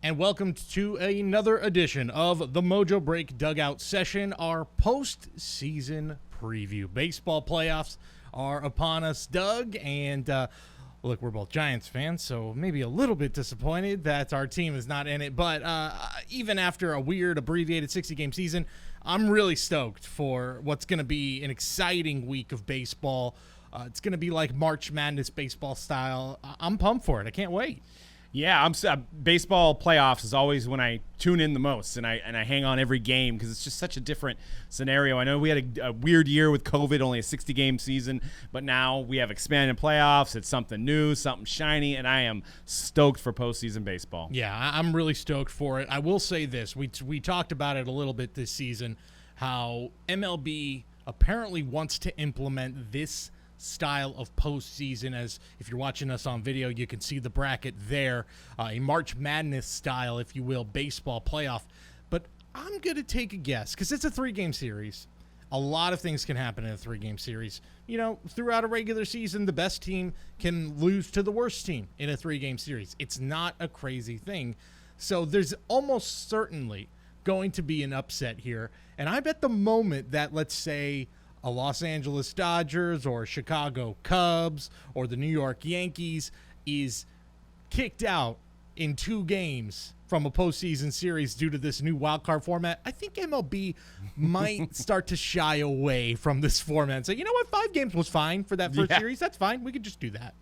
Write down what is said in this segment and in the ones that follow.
And welcome to another edition of the Mojobreak Dugout Session, our postseason preview. Baseball playoffs are upon us, Doug, and look, we're both Giants fans, so maybe a little bit disappointed that our team is not in it. But even after a weird, abbreviated 60-game season, I'm really stoked for what's going to be an exciting week of baseball. It's going to be like March Madness baseball style. I'm pumped for it. I can't wait. Yeah, baseball playoffs is always when I tune in the most, and I hang on every game because it's just such a different scenario. I know we had a weird year with COVID, only a 60-game season, but now we have expanded playoffs. It's something new, something shiny, and I am stoked for postseason baseball. Yeah, I'm really stoked for it. I will say this. We talked about it a little bit this season, how MLB apparently wants to implement this style of postseason. As if you're watching us on video, you can see the bracket there, a March Madness style, if you will, baseball playoff. But I'm going to take a guess because it's a 3-game series. A lot of things can happen in a 3-game series. You know, throughout a regular season, the best team can lose to the worst team in a 3-game series. It's not a crazy thing. So there's almost certainly going to be an upset here. And I bet the moment that, let's say, a Los Angeles Dodgers or Chicago Cubs or the New York Yankees is kicked out in 2 games from a postseason series due to this new wildcard format, I think MLB might start to shy away from this format and say, you know what, 5 games was fine for that first series. That's fine. We could just do that.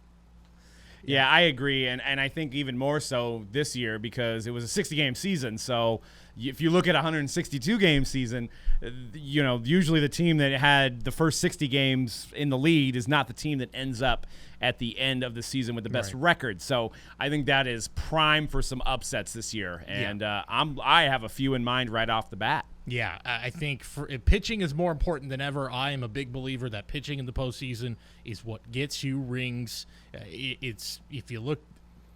Yeah, I agree, and I think even more so this year because it was a 60-game season. So if you look at a 162-game season, you know, usually the team that had the first 60 games in the lead is not the team that ends up at the end of the season with the best record. So I think that is prime for some upsets this year, and I have a few in mind right off the bat. Yeah, I think pitching is more important than ever. I am a big believer that pitching in the postseason is what gets you rings. It's if you look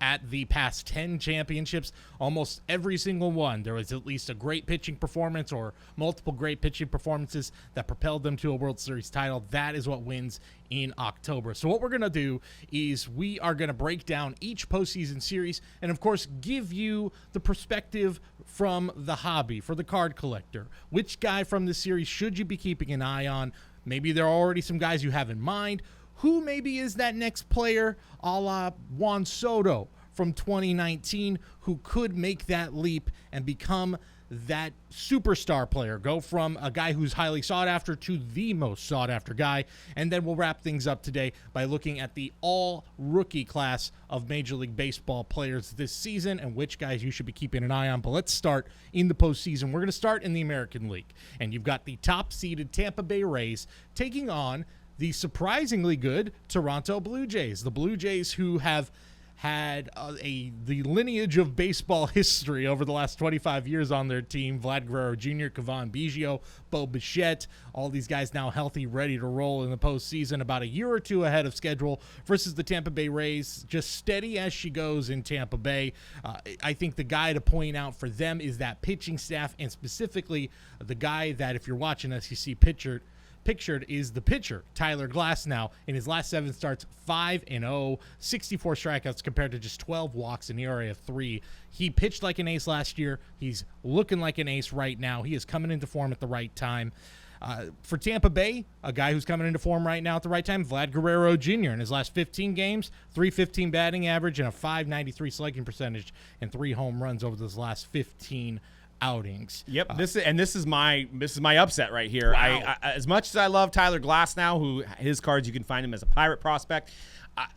at the past 10 championships, almost every single one, there was at least a great pitching performance or multiple great pitching performances that propelled them to a World Series title. That is what wins in October. So what we're going to do is we are going to break down each postseason series and, of course, give you the perspective from the hobby, for the card collector. Which guy from the series should you be keeping an eye on? Maybe there are already some guys you have in mind. Who maybe is that next player a la Juan Soto from 2019 who could make that leap and become that superstar player, go from a guy who's highly sought after to the most sought after guy. And then we'll wrap things up today by looking at the all rookie class of Major League Baseball players this season and which guys you should be keeping an eye on. But let's start in the postseason. We're going to start in the American League, and you've got the top seeded Tampa Bay Rays taking on the surprisingly good Toronto Blue Jays. The Blue Jays, who have had the lineage of baseball history over the last 25 years on their team. Vlad Guerrero Jr., Cavan Biggio, Bo Bichette, all these guys now healthy, ready to roll in the postseason, about a year or two ahead of schedule, versus the Tampa Bay Rays, just steady as she goes in Tampa Bay. I think the guy to point out for them is that pitching staff, and specifically the guy that, if you're watching us, you see pictured is the pitcher, Tyler Glasnow. In his last 7 starts, 5-0, 64 strikeouts compared to just 12 walks, an ERA of 3. He pitched like an ace last year. He's looking like an ace right now. He is coming into form at the right time. For Tampa Bay, a guy who's coming into form right now at the right time, Vlad Guerrero Jr. In his last 15 games, .315 batting average and a .593 slugging percentage and 3 home runs over those last 15 outings. Yep, this is my upset right here. Wow. I as much as I love Tyler Glasnow, who his cards you can find him as a Pirate prospect,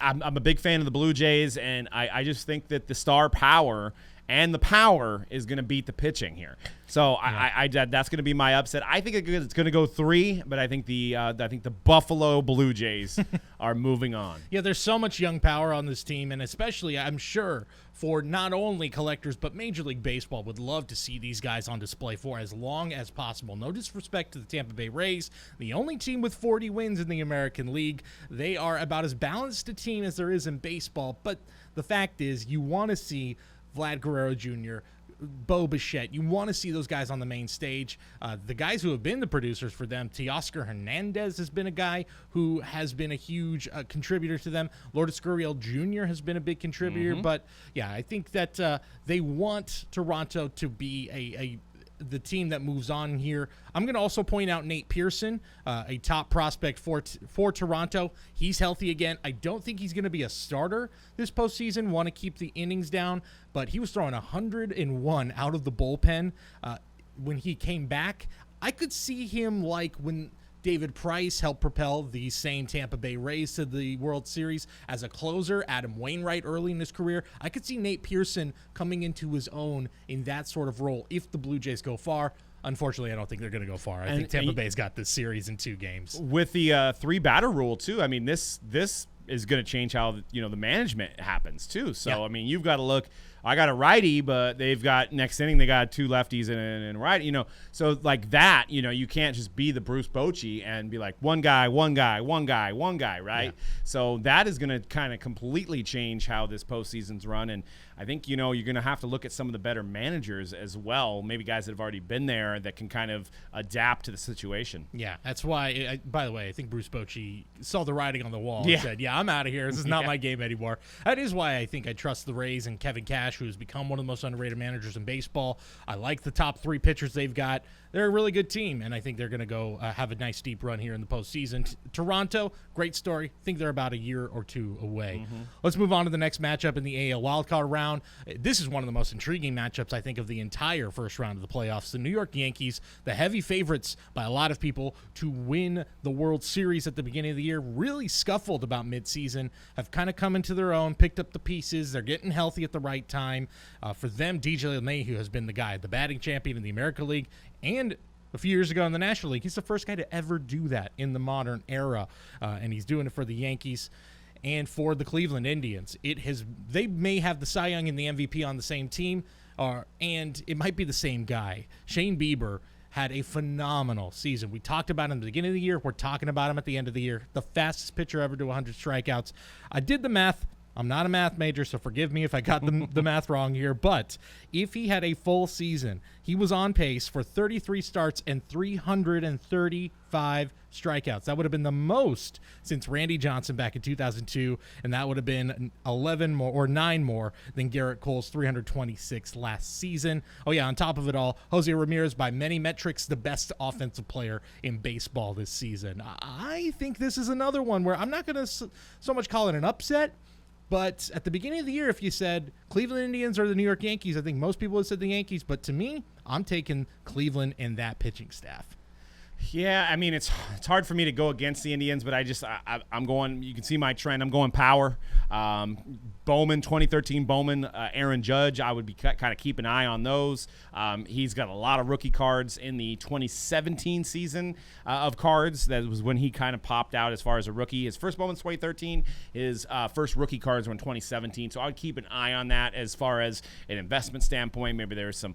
I'm a big fan of the Blue Jays, and I just think that the star power and the power is going to beat the pitching here. So that's going to be my upset. I think it's going to go 3, but I think the Buffalo Blue Jays are moving on. Yeah, there's so much young power on this team, and especially, I'm sure, for not only collectors, but Major League Baseball would love to see these guys on display for as long as possible. No disrespect to the Tampa Bay Rays, the only team with 40 wins in the American League. They are about as balanced a team as there is in baseball, but the fact is you want to see Vlad Guerrero Jr. Bo Bichette. You want to see those guys on the main stage. The guys who have been the producers for them, Teoscar Hernandez has been a guy who has been a huge contributor to them. Lourdes Gurriel Jr. has been a big contributor. But, yeah, I think that they want Toronto to be the team that moves on here. I'm going to also point out Nate Pearson, a top prospect for Toronto. He's healthy again. I don't think he's going to be a starter this postseason. Want to keep the innings down, but he was throwing 101 out of the bullpen when he came back. I could see him like when David Price helped propel the same Tampa Bay Rays to the World Series as a closer. Adam Wainwright early in his career. I could see Nate Pearson coming into his own in that sort of role if the Blue Jays go far. Unfortunately, I don't think they're going to go far. I think Tampa Bay's got this series in 2 games. With the 3 batter rule too. I mean, this is going to change how the management happens too. So yeah. I mean, you've got to look. I got a righty, but they've got next inning they got 2 lefties and righty. So like that. You can't just be the Bruce Bochy and be like one guy, right? Yeah. So that is going to kind of completely change how this postseason's run. And I think you're going to have to look at some of the better managers as well. Maybe guys that have already been there that can kind of adapt to the situation. Yeah, that's why. By the way, I think Bruce Bochy saw the writing on the wall and said, "Yeah, I'm out of here. This is not my game anymore." That is why I think I trust the Rays and Kevin Cash, who's become one of the most underrated managers in baseball. I like the top 3 pitchers they've got. They're a really good team, and I think they're going to go have a nice deep run here in the postseason. Toronto, great story. I think they're about a year or 2 away. Let's move on to the next matchup in the AL wildcard round. This is one of the most intriguing matchups, I think, of the entire first round of the playoffs. The New York Yankees, the heavy favorites by a lot of people to win the World Series at the beginning of the year, really scuffled about midseason, have kind of come into their own, picked up the pieces. They're getting healthy at the right time. For them, DJ LeMahieu has been the guy, the batting champion in the American League, and a few years ago in the National League. He's the first guy to ever do that in the modern era, and he's doing it for the Yankees and for the Cleveland Indians. They may have the Cy Young and the MVP on the same team, and it might be the same guy. Shane Bieber had a phenomenal season. We talked about him at the beginning of the year. We're talking about him at the end of the year. The fastest pitcher ever to 100 strikeouts. I did the math. I'm not a math major, so forgive me if I got the math wrong here. But if he had a full season, he was on pace for 33 starts and 335 strikeouts. That would have been the most since Randy Johnson back in 2002, and that would have been 11 more or 9 more than Garrett Cole's 326 last season. Oh, yeah, on top of it all, Jose Ramirez, by many metrics, the best offensive player in baseball this season. I think this is another one where I'm not going to so much call it an upset. But at the beginning of the year, if you said Cleveland Indians or the New York Yankees, I think most people would have said the Yankees. But to me, I'm taking Cleveland and that pitching staff. Yeah, I mean, it's hard for me to go against the Indians, but I'm going – you can see my trend. I'm going power. Bowman, 2013 Bowman, Aaron Judge, I would be kind of keep an eye on those. He's got a lot of rookie cards in the 2017 season of cards. That was when he kind of popped out as far as a rookie. His first Bowman's 2013. His first rookie cards were in 2017. So I would keep an eye on that as far as an investment standpoint. Maybe there's some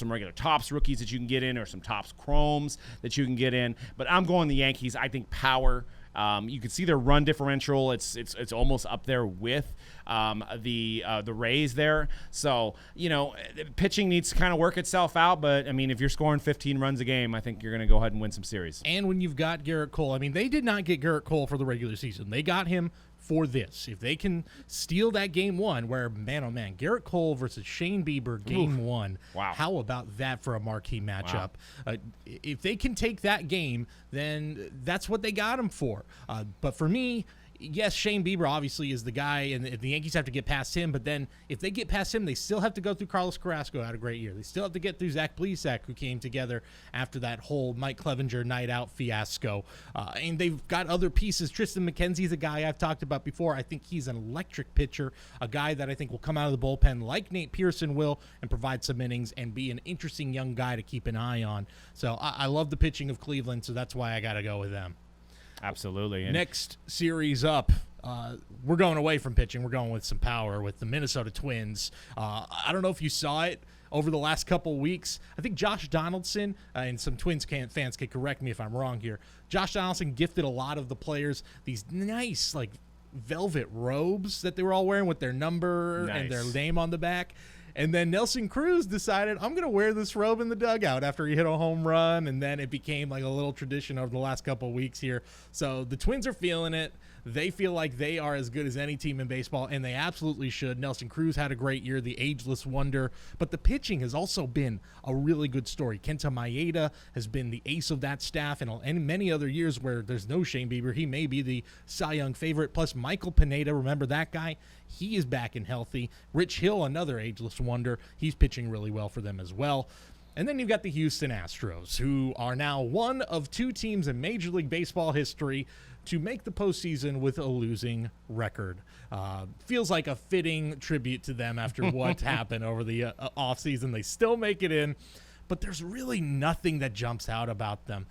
regular Topps rookies that you can get in or some Topps Chromes that you can get in. But I'm going the Yankees. I think power. You can see their run differential. It's almost up there with the Rays there. So, pitching needs to kind of work itself out. But, I mean, if you're scoring 15 runs a game, I think you're going to go ahead and win some series. And when you've got Garrett Cole, I mean, they did not get Garrett Cole for the regular season. They got him for this. If they can steal that game 1 where, man, oh, man, Garrett Cole versus Shane Bieber game 1. Wow. How about that for a marquee matchup? Wow. If they can take that game, then that's what they got him for. But for me, yes, Shane Bieber obviously is the guy, and the Yankees have to get past him. But then if they get past him, they still have to go through Carlos Carrasco, had a great year. They still have to get through Zach Plesac, who came together after that whole Mike Clevenger night out fiasco. And they've got other pieces. Tristan McKenzie's a guy I've talked about before. I think he's an electric pitcher, a guy that I think will come out of the bullpen like Nate Pearson will and provide some innings and be an interesting young guy to keep an eye on. So I love the pitching of Cleveland, so that's why I got to go with them. Absolutely. And next series up, we're going away from pitching. We're going with some power with the Minnesota Twins. I don't know if you saw it over the last couple weeks. I think Josh Donaldson, and some Twins fans can correct me if I'm wrong here, Josh Donaldson gifted a lot of the players these nice, velvet robes that they were all wearing with their number and their name on the back. And then Nelson Cruz decided, I'm going to wear this robe in the dugout after he hit a home run. And then it became like a little tradition over the last couple of weeks here. So the Twins are feeling it. They feel like they are as good as any team in baseball, and they absolutely should. Nelson Cruz had a great year, the ageless wonder. But the pitching has also been a really good story. Kenta Maeda has been the ace of that staff, and many other years where there's no Shane Bieber, he may be the Cy Young favorite. Plus Michael Pineda, remember that guy? He is back and healthy. Rich Hill, another ageless wonder. He's pitching really well for them as well. And then you've got the Houston Astros, who are now one of two teams in Major League Baseball history to make the postseason with a losing record. Feels like a fitting tribute to them after what happened over the offseason. They still make it in, but there's really nothing that jumps out about them.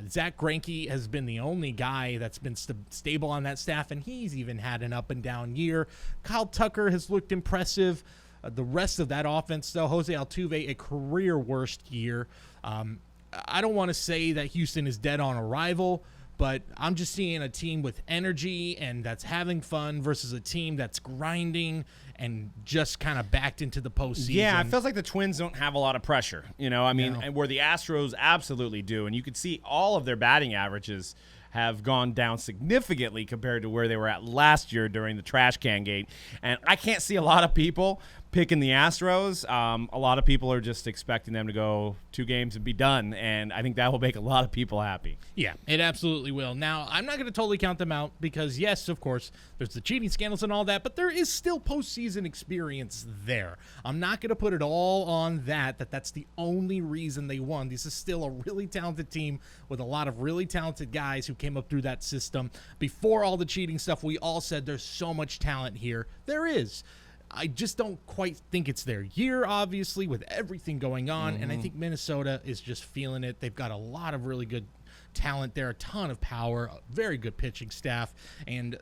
Zach Greinke has been the only guy that's been stable on that staff, and he's even had an up-and-down year. Kyle Tucker has looked impressive. The rest of that offense, though, Jose Altuve, a career worst year. I don't want to say that Houston is dead on arrival, but I'm just seeing a team with energy and that's having fun versus a team that's grinding and just kind of backed into the postseason. Yeah, it feels like the Twins don't have a lot of pressure. And where the Astros absolutely do. And you could see all of their batting averages have gone down significantly compared to where they were at last year during the trash can gate. And I can't see a lot of people picking the Astros. A lot of people are just expecting them to go 2 games and be done, and I think that will make a lot of people happy. Yeah, it absolutely will. Now, I'm not going to totally count them out because, yes, of course, there's the cheating scandals and all that, but there is still postseason experience there. I'm not going to put it all on that's the only reason they won. This is still a really talented team with a lot of really talented guys who came up through that system. Before all the cheating stuff, we all said there's so much talent here. There is. I just don't quite think it's their year, obviously, with everything going on. And I think Minnesota is just feeling it. They've got a lot of really good talent there, a ton of power, a very good pitching staff, and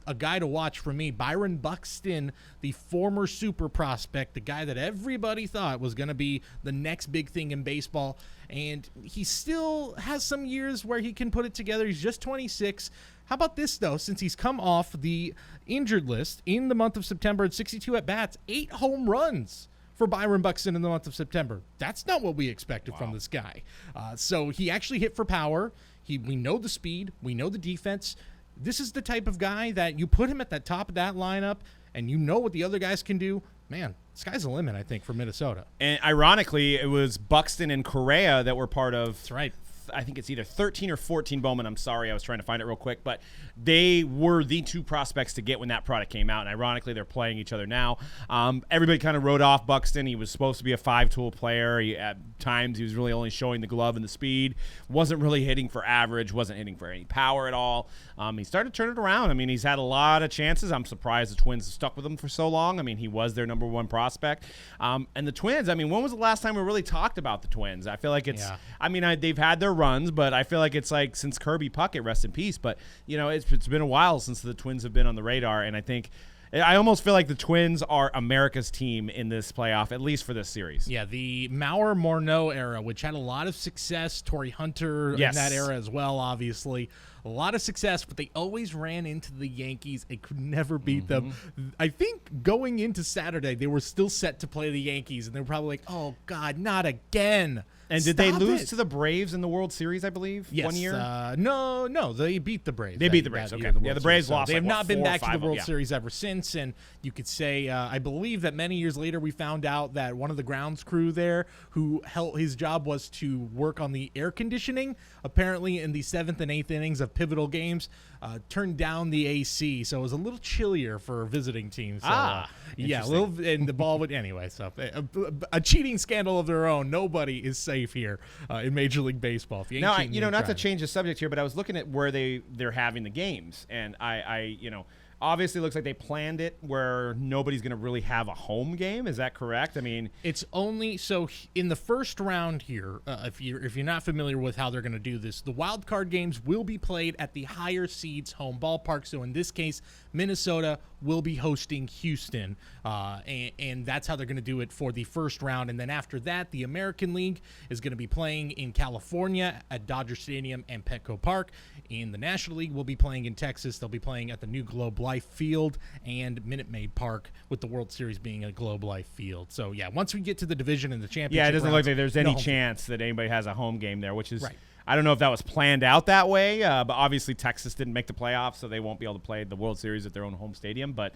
a guy to watch for me, Byron Buxton, the former super prospect, the guy that everybody thought was going to be the next big thing in baseball. And he still has some years where he can put it together. He's just 26. How about this, though? Since he's come off the injured list in the month of September at 62 at-bats, 8 home runs for Byron Buxton in the month of September. That's not what we expected from this guy. So he actually hit for power. We know the speed. We know the defense. This is the type of guy that you put him at the top of that lineup, and you know what the other guys can do. Man, sky's the limit, I think, for Minnesota. And ironically, it was Buxton and Correa that were part of. That's right. I think it's either 13 or 14 Bowman. I'm sorry, I was trying to find it real quick, but they were the 2 prospects to get when that product came out, and ironically, they're playing each other now. Everybody kind of wrote off Buxton. He was supposed to be a 5-tool player. At times, he was really only showing the glove and the speed. Wasn't really hitting for average. Wasn't hitting for any power at all. He started to turn it around. I mean, he's had a lot of chances. I'm surprised the Twins stuck with him for so long. I mean, he was their number 1 prospect. And the Twins, I mean, when was the last time we really talked about the Twins? I feel like it's, I mean, they've had their runs, but I feel like it's like since Kirby Puckett, rest in peace. But, it's been a while since the Twins have been on the radar. And I almost feel like the Twins are America's team in this playoff, at least for this series. Yeah, the Mauer-Morneau era, which had a lot of success. Torrey Hunter in that era as well, obviously. A lot of success, but they always ran into the Yankees and could never beat them. I think going into Saturday, they were still set to play the Yankees, and they were probably like, oh, God, not again. And did they lose to the Braves in the World Series, I believe, yes, 1 year? No, they beat the Braves. They beat the Braves, okay. Yeah, the Braves lost. They have not been 4 back to the World 5, Series ever since, and you could say, I believe that many years later we found out that one of the grounds crew there who held his job was to work on the air conditioning, apparently in the 7th and 8th innings of pivotal games, turned down the AC, so it was a little chillier for visiting teams. So, yeah, a little, and the ball would, anyway, so a cheating scandal of their own. Nobody is safe here in Major League Baseball. If you ain't now, not to change the subject here, but I was looking at where they're having the games, and I obviously it looks like they planned it where nobody's going to really have a home game. Is that correct? I mean, it's only so in the first round here. If you're not familiar with how they're going to do this, the wild card games will be played at the higher seeds home ballpark. So in this case, Minnesota will be hosting Houston, and that's how they're going to do it for the first round. And then after that, the American League is going to be playing in California at Dodger Stadium and Petco Park. In the National League, will be playing in Texas. They'll be playing at the new Globe Life Field and Minute Maid Park, with the World Series being a Globe Life Field. So, yeah, once we get to the division and the championship, it doesn't rounds, look like there's any no chance that anybody has a home game there, which is right. I don't know if that was planned out that way, but obviously Texas didn't make the playoffs, so they won't be able to play the World Series at their own home stadium. But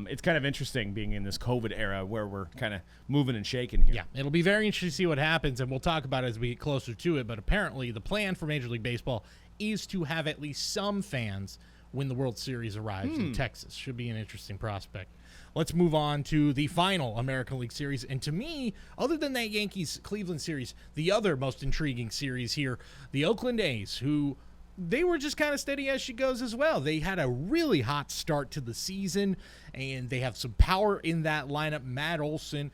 it's kind of interesting being in this COVID era where we're kind of moving and shaking here. Yeah, it'll be very interesting to see what happens, and we'll talk about it as we get closer to it. But apparently the plan for Major League Baseball is to have at least some fans when the World Series arrives in Texas. Should be an interesting prospect. Let's move on to the final American League Series. And to me, other than that Yankees-Cleveland series, the other most intriguing series here, the Oakland A's, who they were just kind of steady as she goes as well. They had a really hot start to the season, and they have some power in that lineup. Matt Olson,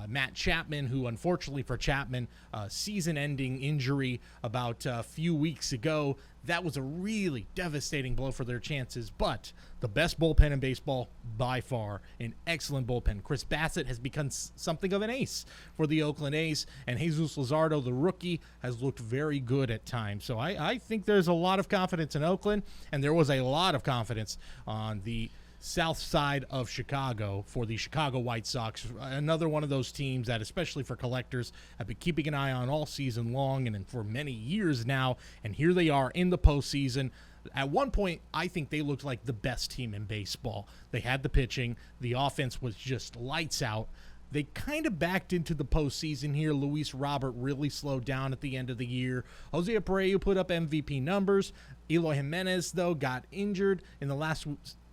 Matt Chapman, who unfortunately for Chapman, season-ending injury about a few weeks ago. That was a really devastating blow for their chances, but the best bullpen in baseball by far, an excellent bullpen. Chris Bassett has become something of an ace for the Oakland A's, and Jesus Luzardo, the rookie, has looked very good at times. So I think there's a lot of confidence in Oakland, and there was a lot of confidence on the south side of Chicago for the Chicago White Sox. Another one of those teams that, especially for collectors, have been keeping an eye on all season long and for many years now. And here they are in the postseason. At one point, I think they looked like the best team in baseball. They had the pitching. The offense was just lights out. They kind of backed into the postseason here. Luis Robert really slowed down at the end of the year. Jose Abreu put up MVP numbers. Eloy Jimenez, though, got injured in the last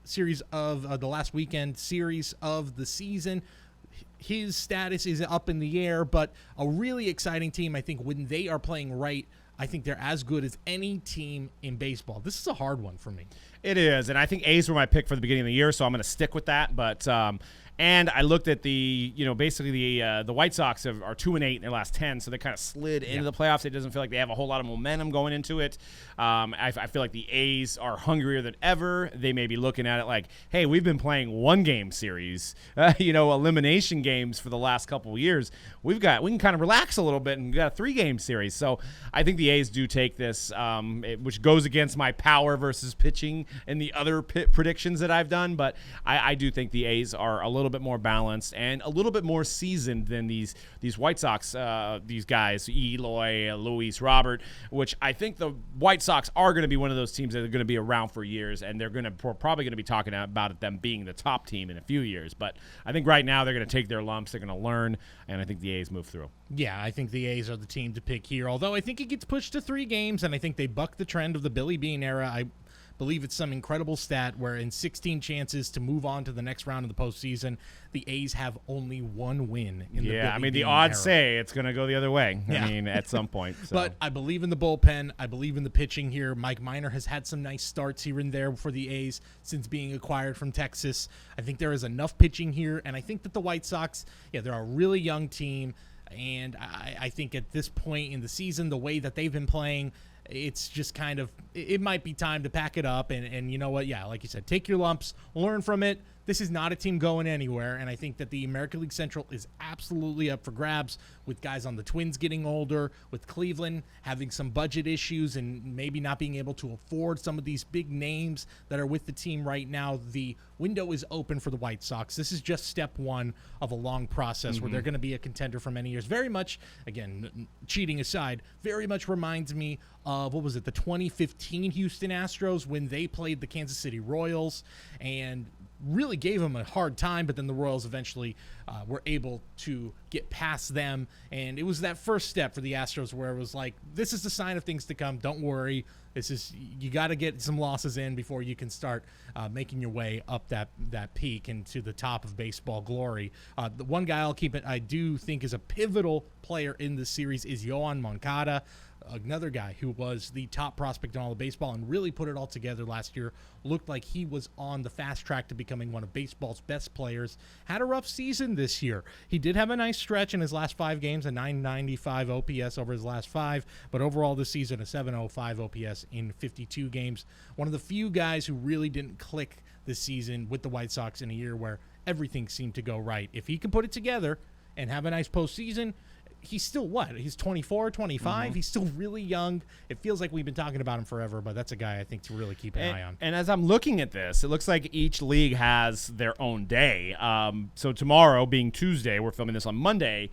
series of the last weekend series of the season. His status is up in the air, but a really exciting team. I think when they are playing right, I think they're as good as any team in baseball. This is a hard one for me. It is, and I think A's were my pick for the beginning of the year, so I'm going to stick with that. But and I looked at basically the White Sox are 2-8 in their last 10, so they kind of slid into the playoffs. It doesn't feel like they have a whole lot of momentum going into it. I feel like the A's are hungrier than ever. They may be looking at it like, hey, we've been playing one-game series, elimination games for the last couple of years. We can kind of relax a little bit and got a 3-game series. So I think the A's do take this, which goes against my power versus pitching and the other predictions that I've done. But I do think the A's are a little bit more balanced and a little bit more seasoned than these White Sox, these guys, Eloy, Luis Robert, which I think the White Sox are going to be one of those teams that are going to be around for years, and we're probably going to be talking about them being the top team in a few years. But I think right now they're going to take their lumps, they're going to learn, and I think the A's move through. Yeah, I think the A's are the team to pick here, although I think it gets pushed to 3 games, and I think they buck the trend of the Billy Beane era. I believe it's some incredible stat where in 16 chances to move on to the next round of the postseason, the A's have only 1 win in the Billy Beane the odds era. say it's going to go the other way. Yeah. I mean, at some point. So. But I believe in the bullpen. I believe in the pitching here. Mike Minor has had some nice starts here and there for the A's since being acquired from Texas. I think there is enough pitching here, and I think that the White Sox, they're a really young team, and I think at this point in the season, the way that they've been playing, it's just kind of, it might be time to pack it up. And you know what? Yeah, like you said, take your lumps, learn from it. This is not a team going anywhere. And I think that the American League Central is absolutely up for grabs with guys on the Twins getting older, with Cleveland having some budget issues and maybe not being able to afford some of these big names that are with the team right now. The window is open for the White Sox. This is just step 1 of a long process where they're going to be a contender for many years. Very much, again, cheating aside, very much reminds me of, the 2015 Houston Astros when they played the Kansas City Royals and really gave them a hard time, but then the Royals eventually were able to get past them. And it was that first step for the Astros where it was like, this is the sign of things to come. Don't worry. You got to get some losses in before you can start making your way up that peak and to the top of baseball glory. The one guy I do think is a pivotal player in this series is Yoan Moncada, another guy who was the top prospect in all of baseball and really put it all together last year. Looked like he was on the fast track to becoming one of baseball's best players. Had a rough season this year. He did have a nice stretch in his last 5 games, a 995 OPS over his last 5, but overall this season a 705 OPS in 52 games. One of the few guys who really didn't click this season with the White Sox in a year where everything seemed to go right. If he can put it together and have a nice postseason, he's still what? He's 24, 25. Mm-hmm. He's still really young. It feels like we've been talking about him forever, but that's a guy I think to really keep an eye on. And as I'm looking at this, it looks like each league has their own day. So tomorrow, being Tuesday, we're filming this on Monday.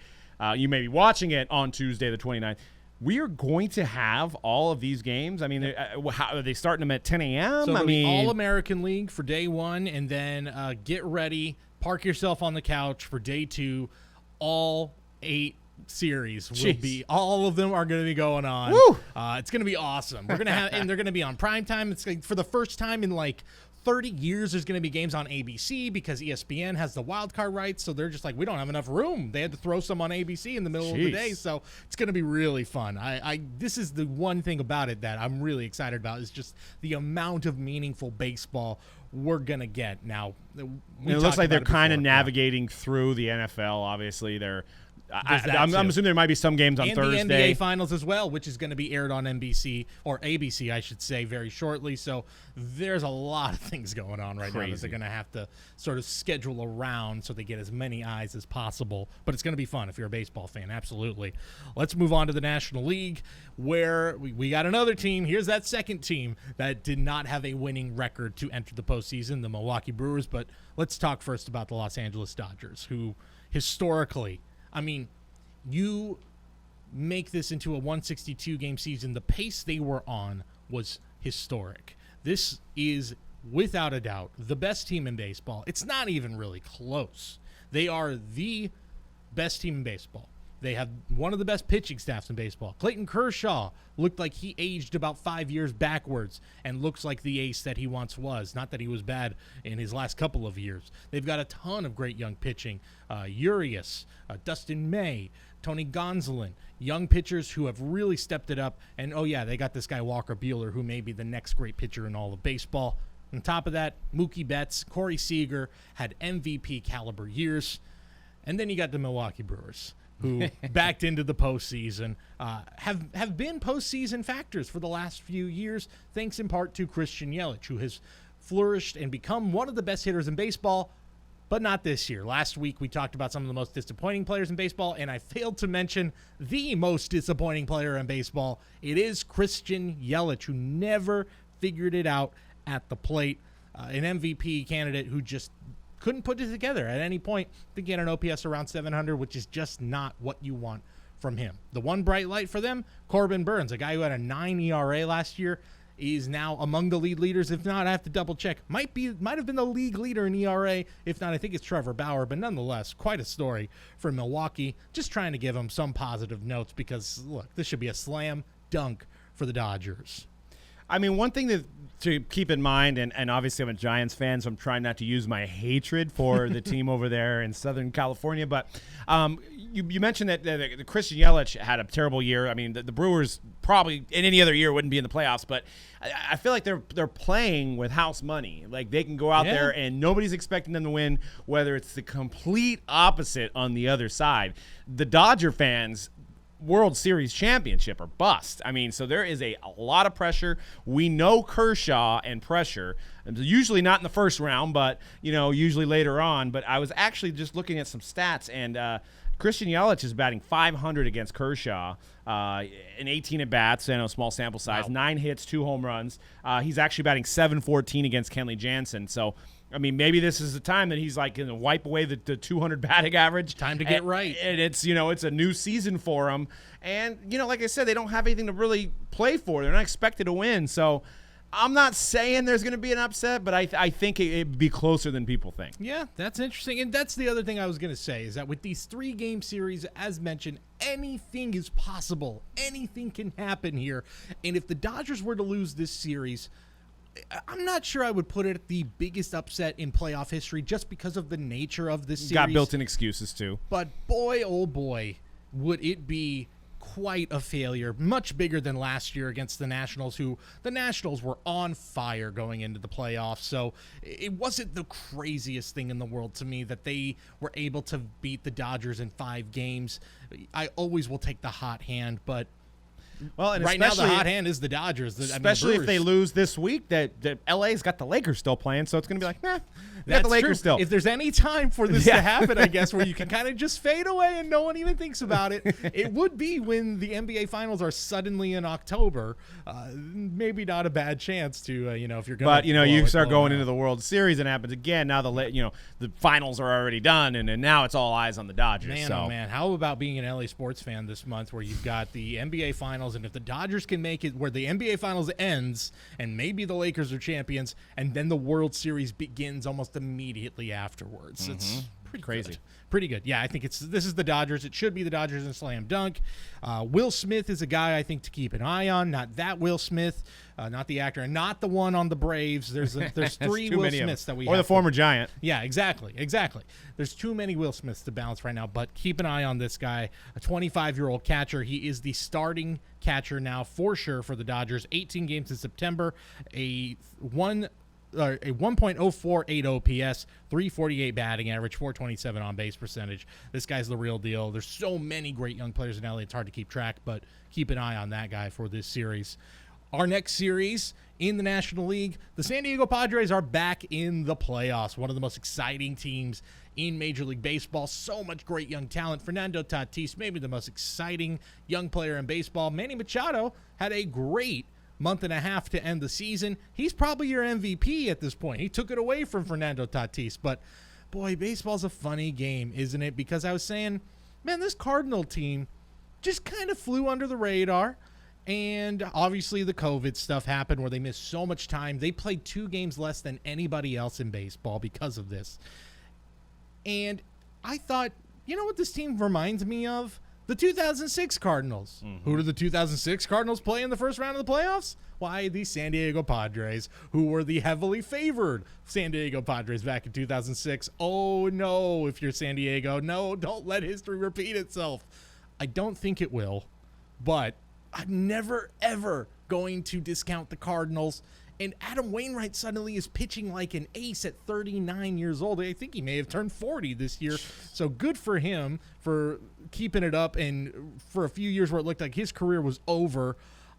You may be watching it on Tuesday, the 29th. We are going to have all of these games. I mean, how, are they starting them at 10 a.m.? So All-American League for day one, and then get ready, park yourself on the couch for day two. All 8 series will be, all of them are going to be going on. Woo! It's going to be awesome. We're going to have, and they're going to be on prime time. It's like for the first time in like 30 years, there's going to be games on ABC because ESPN has the wild card rights. So they're just like, we don't have enough room. They had to throw some on ABC in the middle of the day. So it's going to be really fun. This is the one thing about it that I'm really excited about is just the amount of meaningful baseball we're going to get. Now, it looks like they're kind of navigating through the NFL. Obviously, I'm assuming there might be some games on Thursday. And the NBA Finals as well, which is going to be aired on NBC, or ABC, I should say, very shortly. So there's a lot of things going on right now that they're going to have to sort of schedule around so they get as many eyes as possible. But it's going to be fun if you're a baseball fan, absolutely. Let's move on to the National League, where we got another team. Here's that second team that did not have a winning record to enter the postseason, the Milwaukee Brewers. But let's talk first about the Los Angeles Dodgers, who historically, I mean, you make this into a 162-game season. The pace they were on was historic. This is, without a doubt, the best team in baseball. It's not even really close. They are the best team in baseball. They have one of the best pitching staffs in baseball. Clayton Kershaw looked like he aged about 5 years backwards and looks like the ace that he once was. Not that he was bad in his last couple of years. They've got a ton of great young pitching. Urias, Dustin May, Tony Gonsolin, young pitchers who have really stepped it up. And, oh, yeah, they got this guy Walker Buehler, who may be the next great pitcher in all of baseball. On top of that, Mookie Betts, Corey Seager had MVP caliber years. And then you got the Milwaukee Brewers, who backed into the postseason, have been postseason factors for the last few years, thanks in part to Christian Yelich, who has flourished and become one of the best hitters in baseball, but not this year. Last week, we talked about some of the most disappointing players in baseball, and I failed to mention the most disappointing player in baseball. It is Christian Yelich, who never figured it out at the plate, an MVP candidate who just couldn't put it together at any point to get an OPS around 700, which is just not what you want from him. The one bright light for them, Corbin Burns, a guy who had a 9 ERA last year, is now among the league leaders. If not, I have to double check. Might have been the league leader in ERA. If not, I think it's Trevor Bauer. But nonetheless, quite a story for Milwaukee. Just trying to give him some positive notes because, look, this should be a slam dunk for the Dodgers. I mean, one thing to keep in mind, and obviously I'm a Giants fan, so I'm trying not to use my hatred for the team over there in Southern California, but you mentioned that the Christian Yelich had a terrible year. I mean, the Brewers probably in any other year wouldn't be in the playoffs, but I feel like they're playing with house money. Like, they can go out there and nobody's expecting them to win, whether it's the complete opposite on the other side. The Dodger fans, World Series championship or bust. I mean, so there is a lot of pressure. We know Kershaw and pressure, usually not in the first round, but, usually later on. But I was actually just looking at some stats, and Christian Yelich is batting .500 against Kershaw in 18 at-bats, small sample size, wow. 9 hits, 2 home runs. He's actually batting .714 against Kenley Jansen. So, I mean, maybe this is the time that he's like going to wipe away the 200 batting average. Time to get right. And it's, it's a new season for him. And, like I said, they don't have anything to really play for. They're not expected to win. So I'm not saying there's going to be an upset, but I think it'd be closer than people think. Yeah, that's interesting. And that's the other thing I was going to say is that with these 3-game series, as mentioned, anything is possible. Anything can happen here. And if the Dodgers were to lose this series, I'm not sure I would put it at the biggest upset in playoff history just because of the nature of this series. Got built-in excuses, too. But boy, oh boy, would it be quite a failure, much bigger than last year against the Nationals, who the Nationals were on fire going into the playoffs. So it wasn't the craziest thing in the world to me that they were able to beat the Dodgers in 5 games. I always will take the hot hand, but Well, and right now the hot hand is the Dodgers. Especially if they lose this week, that LA's got the Lakers still playing, so it's going to be like, got the Lakers true. still. If there's any time for this to happen, I guess, where you can kind of just fade away and no one even thinks about it, it would be when the NBA Finals are suddenly in October. Maybe not a bad chance to, if you're going to. But, you start going into the World Series and it happens again. Now the finals are already done, and now it's all eyes on the Dodgers. Man, oh man, how about being an LA sports fan this month where you've got the NBA Finals, and if the Dodgers can make it where the NBA Finals ends and maybe the Lakers are champions, and then the World Series begins almost immediately afterwards. It's pretty crazy. Pretty good. Yeah, I think this is the Dodgers. It should be the Dodgers in slam dunk. Will Smith is a guy I think to keep an eye on. Not that Will Smith, not the actor, and not the one on the Braves. There's three Will Smiths that we or have the former Giant. Yeah, exactly. There's too many Will Smiths to balance right now, but keep an eye on this guy, a 25-year-old catcher. He is the starting catcher now for sure for the Dodgers. 18 games in September, a 1.048 OPS, 348 batting average, 427 on base percentage. This guy's the real deal. There's so many great young players in LA, it's hard to keep track, but keep an eye on that guy for this series. Our next series in the National League, the San Diego Padres are back in the playoffs. One of the most exciting teams in Major League Baseball. So much great young talent. Fernando Tatis, maybe the most exciting young player in baseball. Manny Machado had a great month and a half to end the season. He's probably your MVP at this point. He took it away from Fernando Tatis. But, boy, baseball's a funny game, isn't it? Because I was saying, man, this Cardinal team just kind of flew under the radar. And obviously the COVID stuff happened where they missed so much time. They played 2 games less than anybody else in baseball because of this. And I thought, you know what this team reminds me of? The 2006 Cardinals. Who did the 2006 Cardinals play in the first round of the playoffs? Why, the San Diego Padres, who were the heavily favored San Diego Padres back in 2006. Oh, no, if you're San Diego. No, don't let history repeat itself. I don't think it will, but I'm never, ever going to discount the Cardinals. And Adam Wainwright suddenly is pitching like an ace at 39 years old. I think he may have turned 40 this year. So good for him for keeping it up. And for a few years where it looked like his career was over,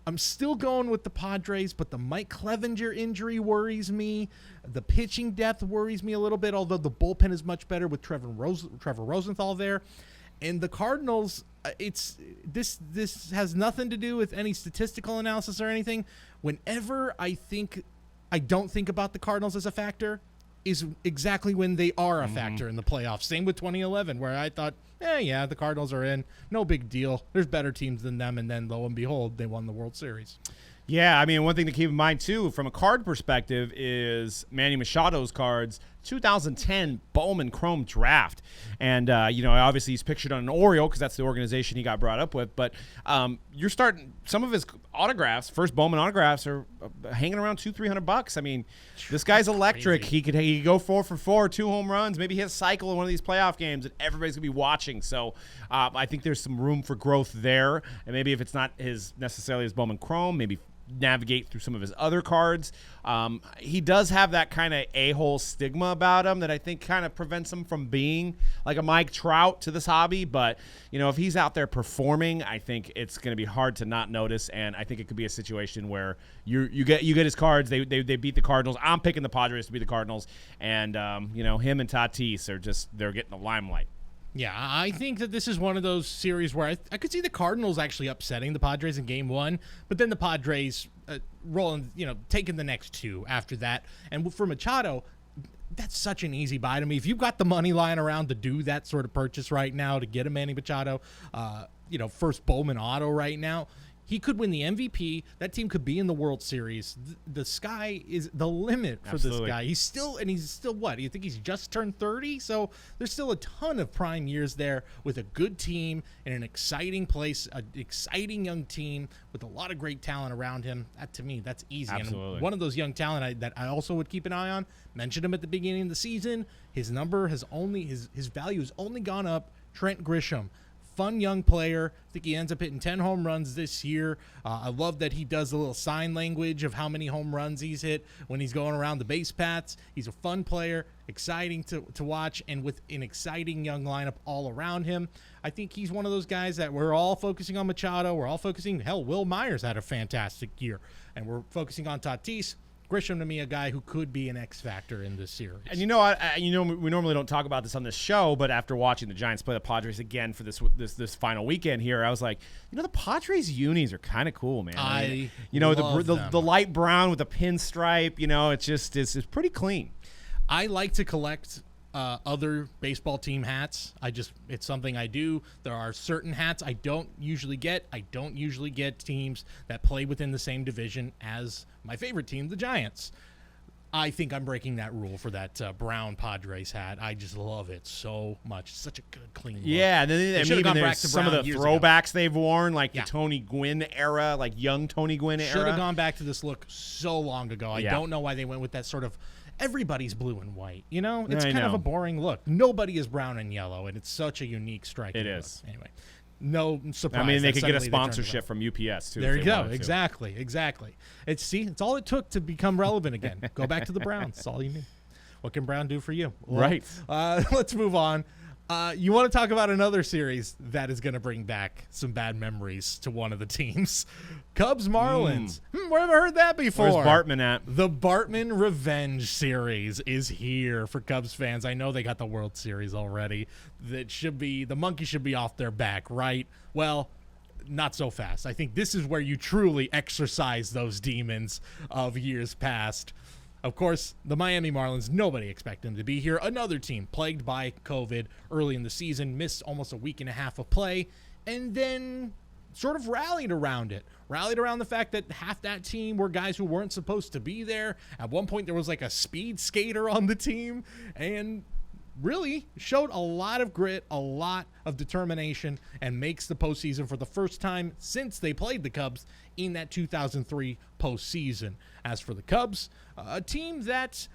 I'm still going with the Padres, but the Mike Clevenger injury worries me. The pitching depth worries me a little bit, although the bullpen is much better with Trevor Rosenthal there. And the Cardinals, this has nothing to do with any statistical analysis or anything. Whenever I don't think about the Cardinals as a factor is exactly when they are a factor in the playoffs. Same with 2011, where I thought, the Cardinals are in. No big deal. There's better teams than them. And then lo and behold, they won the World Series. Yeah, I mean, one thing to keep in mind, too, from a card perspective is Manny Machado's cards, 2010 Bowman Chrome draft. And, obviously he's pictured on an Oriole because that's the organization he got brought up with. But you're starting – some of his autographs, first Bowman autographs, are hanging around $200-300. I mean, this guy's electric. He could go 4 for 4, 2 home runs. Maybe hit a cycle in one of these playoff games and everybody's going to be watching. So I think there's some room for growth there. And maybe if it's not necessarily his Bowman Chrome, maybe – navigate through some of his other cards. He does have that kind of a-hole stigma about him that I think kind of prevents him from being like a Mike Trout to this hobby. But, if he's out there performing, I think it's going to be hard to not notice. And I think it could be a situation where you get his cards. They beat the Cardinals. I'm picking the Padres to beat the Cardinals. And, him and Tatis they're getting the limelight. Yeah, I think that this is one of those series where I could see the Cardinals actually upsetting the Padres in Game 1, but then the Padres taking the next 2 after that. And for Machado, that's such an easy buy to me. If you've got the money lying around to do that sort of purchase right now, to get a Manny Machado, first Bowman auto right now, he could win the MVP. That team could be in the World Series. The sky is the limit for this guy. He's still what? You think he's just turned 30? So there's still a ton of prime years there with a good team in an exciting place, an exciting young team with a lot of great talent around him. That, to me, that's easy. Absolutely. And one of those young talent that I also would keep an eye on, mentioned him at the beginning of the season, his value has only gone up. Trent Grisham. fun young player. I think he ends up hitting 10 home runs this year. I love that he does the little sign language of how many home runs he's hit when he's going around the base paths. He's a fun player, exciting to watch, and with an exciting young lineup all around him. I think he's one of those guys that we're all focusing on Machado. We're all focusing, hell, Will Myers had a fantastic year. And we're focusing on Tatis. Grisham, to me, a guy who could be an X factor in this series. And we normally don't talk about this on this show, but after watching the Giants play the Padres again for this final weekend here, I was like, the Padres unis are kind of cool, man. I love them. The light brown with the pinstripe, it's pretty clean. I like to collect other baseball team hats. It's something I do. There are certain hats I don't usually get. I don't usually get teams that play within the same division as my favorite team, the Giants. I think I'm breaking that rule for that brown Padres hat. I just love it so much. It's such a good, clean look. Yeah, and then even there's some of the throwbacks they've worn, like the Tony Gwynn era, like young Tony Gwynn era. Should have gone back to this look so long ago. I don't know why they went with that sort of everybody's blue and white. It's kind of a boring look. Nobody is brown and yellow, and it's such a unique striking look. It is. Anyway, no surprise. I mean, they could get a sponsorship from UPS, too. There you go. Exactly. It's all it took to become relevant again. Go back to the Browns. That's all you need. What can Brown do for you? Well, right. Let's move on. You want to talk about another series that is going to bring back some bad memories to one of the teams. Cubs Marlins. Where have I heard that before? Where's Bartman at? The Bartman Revenge Series is here for Cubs fans. I know they got the World Series already. The monkey should be off their back, right? Well, not so fast. I think this is where you truly exercise those demons of years past. Of course, the Miami Marlins, nobody expected them to be here. Another team plagued by COVID early in the season, missed almost a week and a half of play, and then sort of rallied around it. Rallied around the fact that half that team were guys who weren't supposed to be there. At one point, there was like a speed skater on the team, and really showed a lot of grit, a lot of determination, and makes the postseason for the first time since they played the Cubs in that 2003 postseason. As for the Cubs, a team that,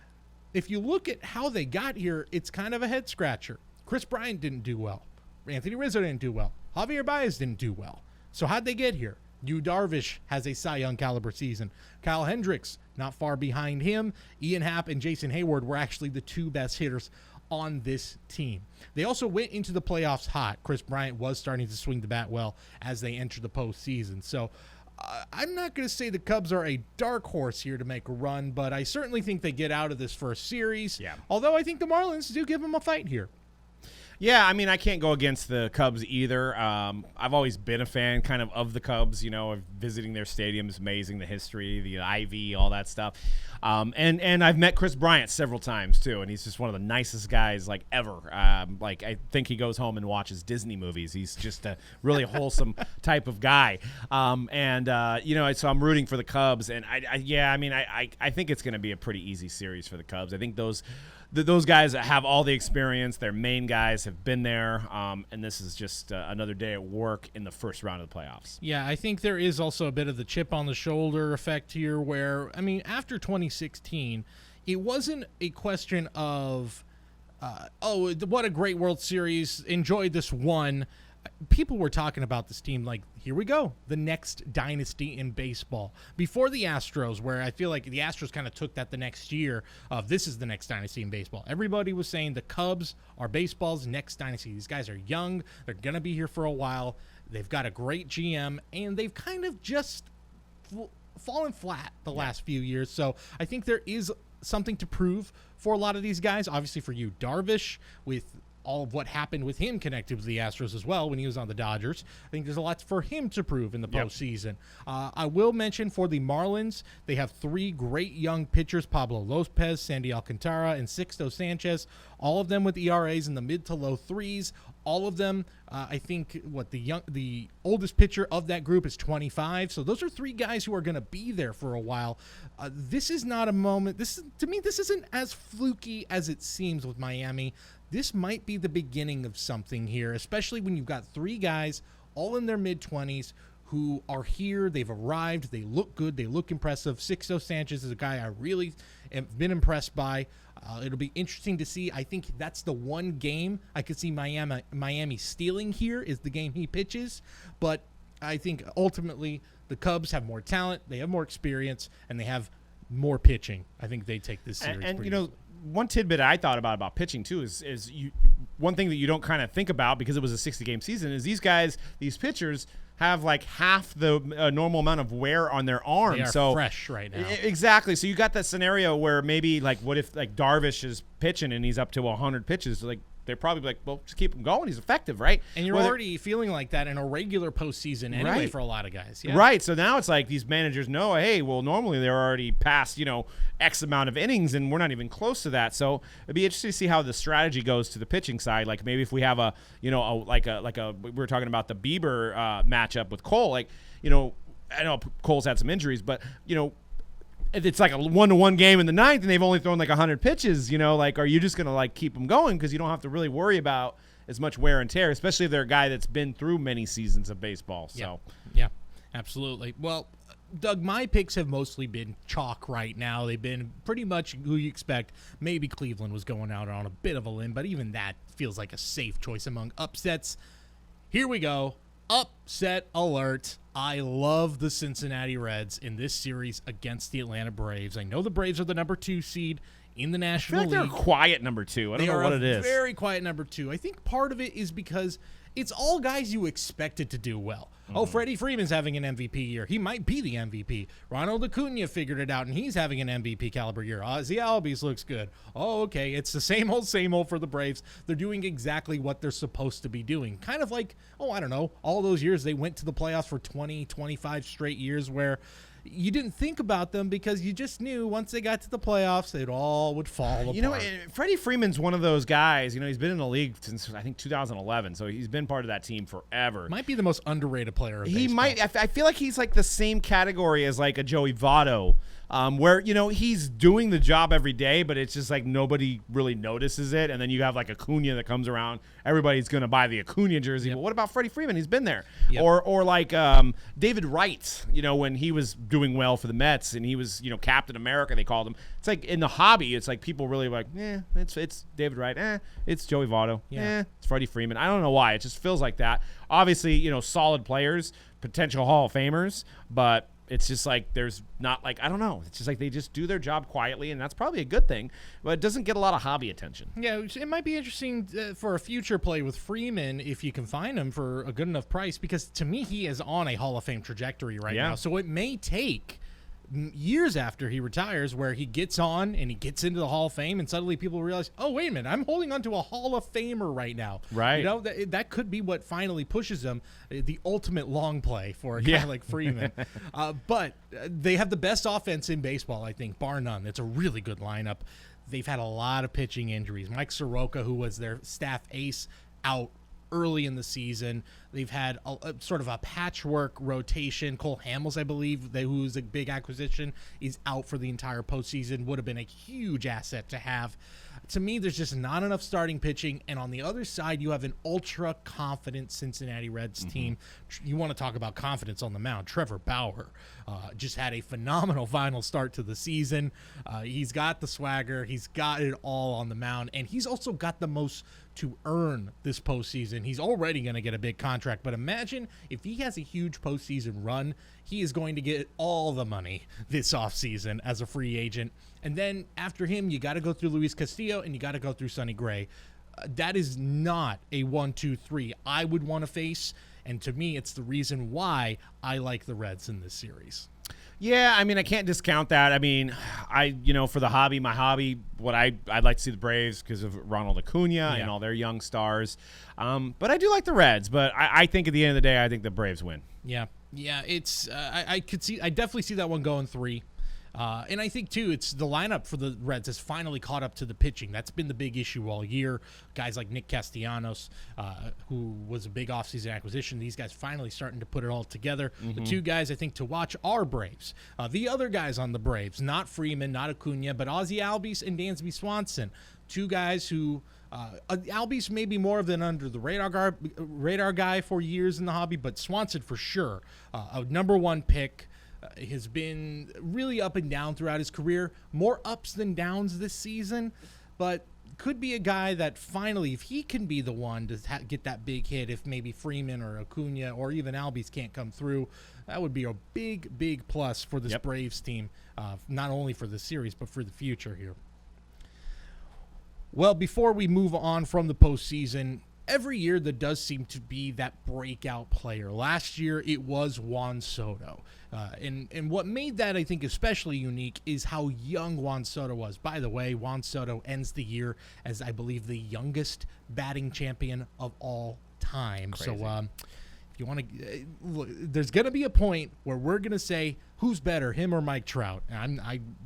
if you look at how they got here, it's kind of a head scratcher. Chris Bryant didn't do well. Anthony Rizzo didn't do well. Javier Baez didn't do well. So how'd they get here? Yu Darvish has a Cy Young caliber season. Kyle Hendricks, not far behind him. Ian Happ and Jason Hayward were actually the two best hitters on this team. They also went into the playoffs hot. Chris Bryant was starting to swing the bat well as they entered the postseason. So I'm not going to say the Cubs are a dark horse here to make a run, but I certainly think they get out of this first series. Yeah. Although I think the Marlins do give them a fight here. Yeah, I mean, I can't go against the Cubs either. I've always been a fan kind of the Cubs, of visiting their stadiums, amazing, the history, the ivy, all that stuff. And I've met Chris Bryant several times, too, and he's just one of the nicest guys, ever. I think he goes home and watches Disney movies. He's just a really wholesome type of guy. So I'm rooting for the Cubs, and I think it's going to be a pretty easy series for the Cubs. I think those guys have all the experience. Their main guys have been there, and this is just another day at work in the first round of the playoffs. Yeah, I think there is also a bit of the chip on the shoulder effect here where, after 2016, it wasn't a question of, what a great World Series, enjoyed this one. People were talking about this team like, here we go, the next dynasty in baseball. Before the Astros, where I feel like the Astros kind of took that the next year of this is the next dynasty in baseball. Everybody was saying the Cubs are baseball's next dynasty. These guys are young. They're going to be here for a while. They've got a great GM, and they've kind of just fallen flat the last few years. So I think there is something to prove for a lot of these guys. Obviously for you, Darvish, with all of what happened with him connected to the Astros as well when he was on the Dodgers. I think there's a lot for him to prove in the postseason. I will mention for the Marlins, they have three great young pitchers, Pablo Lopez, Sandy Alcantara, and Sixto Sanchez, all of them with ERAs in the mid to low threes. All of them, I think, the oldest pitcher of that group is 25. So those are three guys who are going to be there for a while. This is not a moment. To me, this isn't as fluky as it seems with Miami. This might be the beginning of something here, especially when you've got three guys all in their mid-20s who are here. They've arrived. They look good. They look impressive. Sixto Sanchez is a guy I really have been impressed by. It'll be interesting to see. I think that's the one game I could see Miami stealing here is the game he pitches. But I think ultimately the Cubs have more talent, they have more experience, and they have more pitching. I think they take this series. And you know, one tidbit I thought about pitching too is one thing that you don't kind of think about because it was a 60-game season is these pitchers have like half the normal amount of wear on their arms. They are so fresh right now. Exactly. So you got that scenario where maybe like what if like Darvish is pitching and he's up to 100 pitches, like they're probably like, well, just keep him going. He's effective, right? And you're already feeling like that in a regular postseason anyway for a lot of guys. Yeah. Right. So now it's like these managers know, hey, well, normally they're already past, X amount of innings, and we're not even close to that. So it'd be interesting to see how the strategy goes to the pitching side. Like maybe if we have we were talking about the Bieber matchup with Cole. Like, I know Cole's had some injuries, but it's like a 1-1 game in the ninth and they've only thrown like 100 pitches, like, are you just going to like keep them going? Because you don't have to really worry about as much wear and tear, especially if they're a guy that's been through many seasons of baseball. So, yeah, absolutely. Well, Doug, my picks have mostly been chalk right now. They've been pretty much who you expect. Maybe Cleveland was going out on a bit of a limb, but even that feels like a safe choice among upsets. Here we go. Upset alert. I love the Cincinnati Reds in this series against the Atlanta Braves. I know the Braves are the number 2 seed in the National League. They're a quiet number 2. I don't know what it is. Very quiet number 2. I think part of it is because it's all guys you expected to do well. Oh, Freddie Freeman's having an MVP year. He might be the MVP. Ronald Acuna figured it out, and he's having an MVP caliber year. Ozzie Albies looks good. Oh, okay. It's the same old for the Braves. They're doing exactly what they're supposed to be doing. Kind of like, I don't know, all those years they went to the playoffs for 20, 25 straight years where you didn't think about them because you just knew once they got to the playoffs, it all would fall apart. Freddie Freeman's one of those guys. He's been in the league since, I think, 2011, so he's been part of that team forever. Might be the most underrated player of baseball. He might. I feel like he's like the same category as like a Joey Votto, where, he's doing the job every day, but it's just like nobody really notices it. And then you have like Acuna that comes around. Everybody's going to buy the Acuna jersey. Yep. But what about Freddie Freeman? He's been there. Yep. Or like David Wright, when he was doing well for the Mets and he was, Captain America, they called him. It's like in the hobby, it's like people really like, it's David Wright. It's Joey Votto. Yeah. It's Freddie Freeman. I don't know why. It just feels like that. Obviously, solid players, potential Hall of Famers, but it's just like there's not like, I don't know. It's just like they just do their job quietly, and that's probably a good thing, but it doesn't get a lot of hobby attention. Yeah, it might be interesting for a future play with Freeman if you can find him for a good enough price, because to me he is on a Hall of Fame trajectory right now. So it may take years after he retires where he gets on and he gets into the Hall of Fame and suddenly people realize, oh, wait a minute, I'm holding on to a Hall of Famer right now. Right. That could be what finally pushes him, the ultimate long play for a guy like Freeman. But they have the best offense in baseball, I think, bar none. It's a really good lineup. They've had a lot of pitching injuries. Mike Soroka, who was their staff ace, out early in the season. They've had a sort of a patchwork rotation. Cole Hamels, I believe, who's a big acquisition, is out for the entire postseason. Would have been a huge asset to have. To me, there's just not enough starting pitching. And on the other side, you have an ultra-confident Cincinnati Reds team. You want to talk about confidence on the mound. Trevor Bauer just had a phenomenal final start to the season. He's got the swagger. He's got it all on the mound. And he's also got the most to earn this postseason. He's already going to get a big contract. But imagine if he has a huge postseason run, he is going to get all the money this offseason as a free agent. And then after him, you got to go through Luis Castillo and you got to go through Sonny Gray. That is not a 1-2-3 I would want to face. And to me, it's the reason why I like the Reds in this series. Yeah, I mean, I can't discount that. I mean, for the hobby, my hobby, I'd like to see the Braves because of Ronald Acuna and all their young stars. But I do like the Reds. But I think at the end of the day, I think the Braves win. Yeah, it's I definitely see that one going 3. And I think, too, it's the lineup for the Reds has finally caught up to the pitching. That's been the big issue all year. Guys like Nick Castellanos, who was a big offseason acquisition, these guys finally starting to put it all together. The two guys I think to watch are Braves. The other guys on the Braves, not Freeman, not Acuna, but Ozzie Albies and Dansby Swanson. Two guys who Albies may be more of an under-the-radar guy for years in the hobby, but Swanson for sure, a number 1 pick. has been really up and down throughout his career, more ups than downs this season, but could be a guy that finally, if he can be the one to get that big hit, if maybe Freeman or Acuna or even Albies can't come through, that would be a big plus for this Braves team, not only for the series, but for the future here. Well, before we move on from the postseason, every year there does seem to be that breakout player. Last year it was Juan Soto. And what made that, I think, especially unique is how young Juan Soto was. By the way, Juan Soto ends the year as, I believe, the youngest batting champion of all time. Crazy. So if you want to, there's going to be a point where we're going to say, who's better, him or Mike Trout? And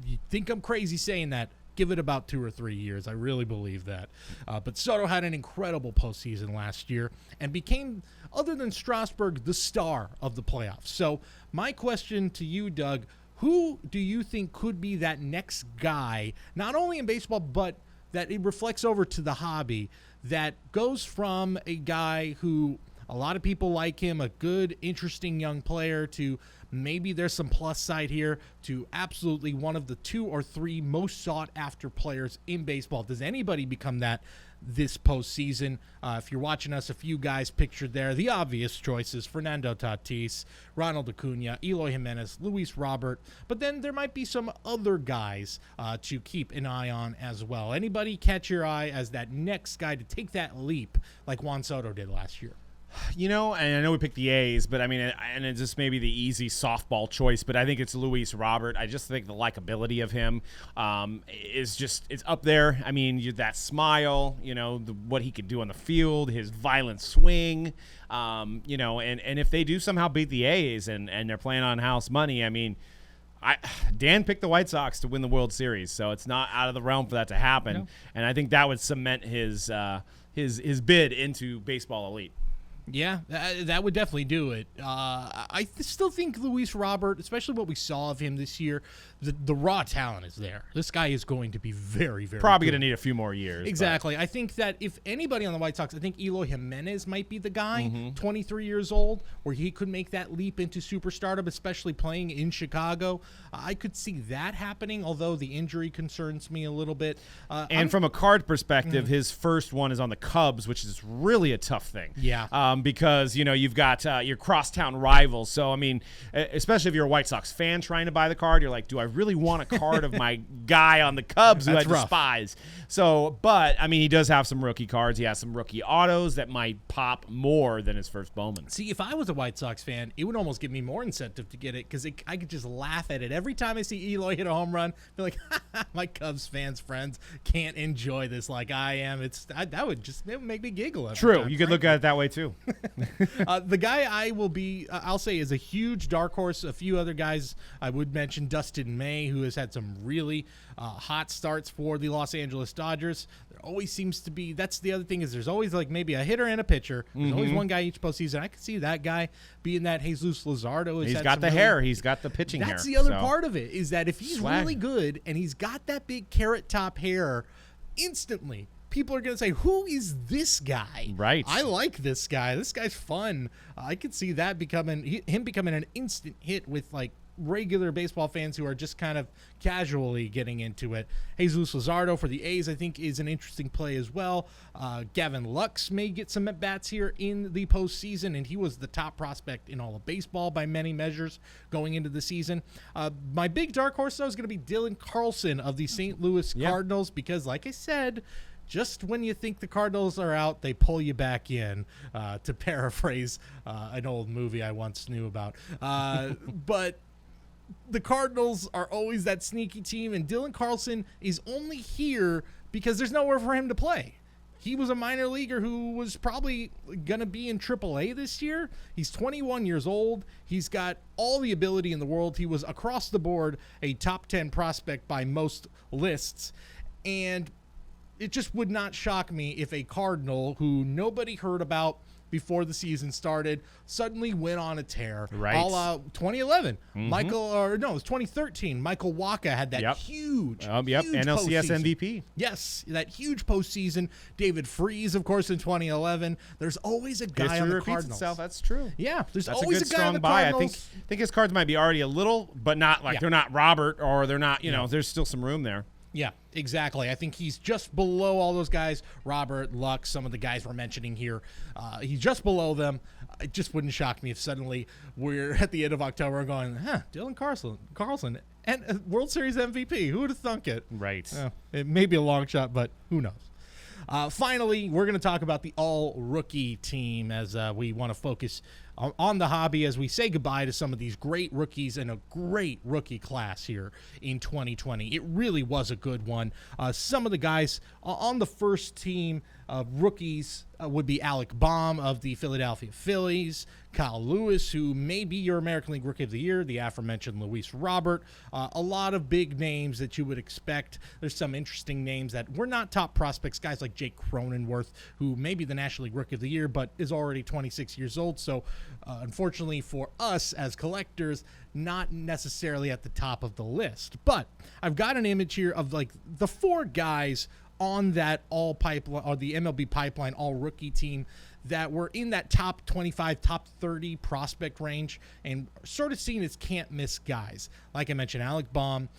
you think I'm crazy saying that. Give it about 2 or 3 years. I really believe that. But Soto had an incredible postseason last year and became, other than Strasburg, the star of the playoffs. So my question to you, Doug, who do you think could be that next guy, not only in baseball, but that it reflects over to the hobby, that goes from a guy who a lot of people like him, a good, interesting young player, to maybe there's some plus side here, to absolutely one of the 2 or 3 most sought-after players in baseball? Does anybody become that this postseason? If you're watching us, a few guys pictured there. The obvious choices: Fernando Tatis, Ronald Acuna, Eloy Jimenez, Luis Robert. But then there might be some other guys to keep an eye on as well. Anybody catch your eye as that next guy to take that leap like Juan Soto did last year? You know, and I know we picked the A's, but I mean, and it's just maybe the easy softball choice, but I think it's Luis Robert. I just think the likability of him it's up there. I mean, that smile, what he could do on the field, his violent swing, and if they do somehow beat the A's and they're playing on house money, I mean, Dan picked the White Sox to win the World Series, so it's not out of the realm for that to happen. No. And I think that would cement his bid into baseball elite. Yeah, that would definitely do it. I still think Luis Robert, especially what we saw of him this year, the raw talent is there. This guy is going to be very, very probably good. Going to need a few more years. Exactly. But. I think that if anybody on the White Sox, I think Eloy Jimenez might be the guy, 23 years old, where he could make that leap into superstardom, especially playing in Chicago. I could see that happening, although the injury concerns me a little bit. And from a card perspective, his first one is on the Cubs, which is really a tough thing. Yeah. Because, you've got your crosstown rivals. So, I mean, especially if you're a White Sox fan trying to buy the card, you're like, do I really want a card of my guy on the Cubs who I despise? So, but, I mean, he does have some rookie cards. He has some rookie autos that might pop more than his first Bowman. See, if I was a White Sox fan, it would almost give me more incentive to get it, because I could just laugh at it. Every time I see Eloy hit a home run, I feel like, my Cubs fans, friends, can't enjoy this like I am. It would make me giggle. True. You could look at it that way, too. The guy I'll say is a huge dark horse. A few other guys I would mention: Dustin May, who has had some really hot starts for the Los Angeles Dodgers. There always seems to be, that's the other thing, is there's always like maybe a hitter and a pitcher. There's always one guy each postseason. I could see that guy being that. Jesus Luzardo. He's got the hair. He's got the pitching hair. That's the other part of it, is that if he's really good and he's got that big carrot top hair, instantly people are going to say, who is this guy? Right. I like this guy. This guy's fun. I could see that becoming an instant hit with like regular baseball fans who are just kind of casually getting into it. Jesus Luzardo for the A's, I think, is an interesting play as well. Gavin Lux may get some at-bats here in the postseason, and he was the top prospect in all of baseball by many measures going into the season. My big dark horse, though, is going to be Dylan Carlson of the St. Louis Cardinals, because, like I said, just when you think the Cardinals are out, they pull you back in, to paraphrase an old movie I once knew about. But the Cardinals are always that sneaky team, and Dylan Carlson is only here because there's nowhere for him to play. He was a minor leaguer who was probably going to be in AAA this year. He's 21 years old. He's got all the ability in the world. He was across the board a top 10 prospect by most lists, and it just would not shock me if a Cardinal who nobody heard about before the season started, suddenly went on a tear. Right. All 2011. It was 2013. Michael Wacha had that huge NLCS postseason. MVP. Yes, that huge postseason. David Freese, of course, in 2011. There's always a guy on the Cardinals. Itself. That's true. Yeah, That's always a good guy on strong the buy. Cardinals. I think his cards might be already a little, but not like they're not Robert or they're not. There's still some room there. Yeah, exactly. I think he's just below all those guys. Robert, Lux, some of the guys we're mentioning here. He's just below them. It just wouldn't shock me if suddenly we're at the end of October going, Dylan Carlson, and World Series MVP. Who would have thunk it? Right. It may be a long shot, but who knows? Finally, we're going to talk about the all-rookie team as we want to focus on the hobby as we say goodbye to some of these great rookies and a great rookie class here in 2020. It really was a good one. Some of the guys on the first team rookies would be Alec Baum of the Philadelphia Phillies, Kyle Lewis, who may be your American League Rookie of the Year, the aforementioned Luis Robert. A lot of big names that you would expect. There's some interesting names that were not top prospects, guys like Jake Cronenworth, who may be the National League Rookie of the Year, but is already 26 years old. So unfortunately for us as collectors, not necessarily at the top of the list. But I've got an image here of like the 4 guys on that all pipeline or the MLB pipeline all rookie team that were in that top 25, top 30 prospect range and sort of seen as can't miss guys. Like I mentioned, Alec Baum,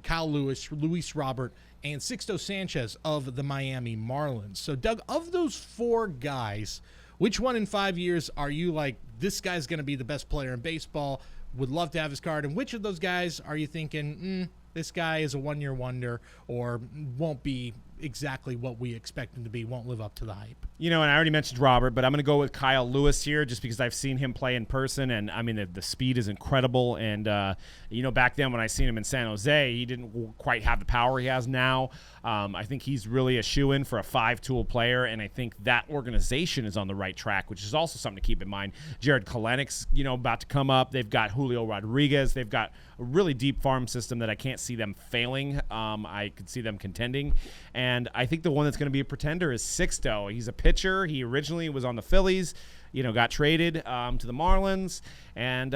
Kyle Lewis, Luis Robert, and Sixto Sanchez of the Miami Marlins. So Doug, of those 4 guys, which one in 5 years are you like, this guy's going to be the best player in baseball, would love to have his card? And which of those guys are you thinking, this guy is a one-year wonder or won't be exactly what we expect him to be, won't live up to the hype? And I already mentioned Robert, but I'm going to go with Kyle Lewis here just because I've seen him play in person, and I mean the speed is incredible. And back then when I seen him in San Jose, he didn't quite have the power he has now. I think he's really a shoo-in for a 5-tool player, and I think that organization is on the right track, which is also something to keep in mind. Jared Kalenic's about to come up. They've got Julio Rodriguez. They've got a really deep farm system that I can't see them failing. I could see them contending. And I think the one that's going to be a pretender is Sixto. He's a pitcher. He originally was on the Phillies, got traded to the Marlins. And,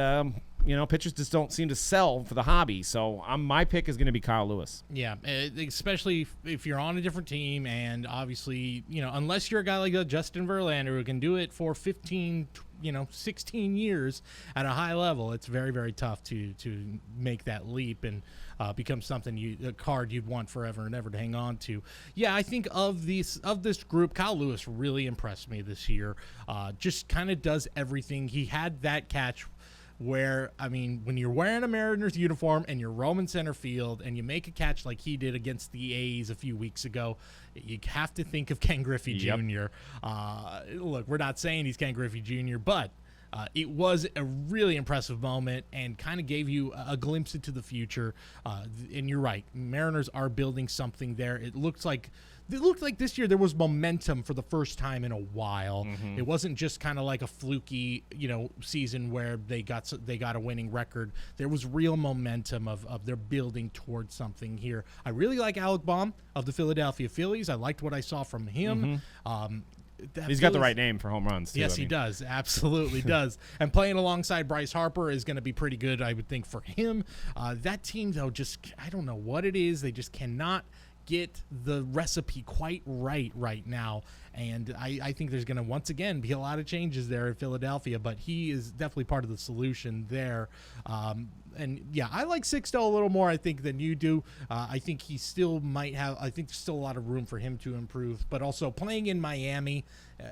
pitchers just don't seem to sell for the hobby. So my pick is going to be Kyle Lewis. Yeah, especially if you're on a different team. And obviously, unless you're a guy like Justin Verlander who can do it for 15, 16 years at a high level, it's very, very tough to make that leap and become something a card you'd want forever and ever to hang on to. Yeah, I think of this group, Kyle Lewis really impressed me this year. Just kind of does everything. He had that catch where, when you're wearing a Mariners uniform and you're roaming center field and you make a catch like he did against the A's a few weeks ago, you have to think of Ken Griffey Jr. Look, we're not saying he's Ken Griffey Jr., but it was a really impressive moment and kind of gave you a glimpse into the future. And you're right, Mariners are building something there. It looked like this year there was momentum for the first time in a while. Mm-hmm. It wasn't just kind of like a fluky, season where they got a winning record. There was real momentum of their building towards something here. I really like Alec Baum of the Philadelphia Phillies. I liked what I saw from him. Mm-hmm. He's got the right name for home runs, too. Yes, he does. Absolutely does. And playing alongside Bryce Harper is going to be pretty good, I would think, for him. That team, though, I don't know what it is. They just cannot get the recipe quite right now. And I think there's going to, once again, be a lot of changes there in Philadelphia, but he is definitely part of the solution there. And yeah, I like Sixto a little more, I think, than you do. I think he still might have, I think there's still a lot of room for him to improve, but also playing in Miami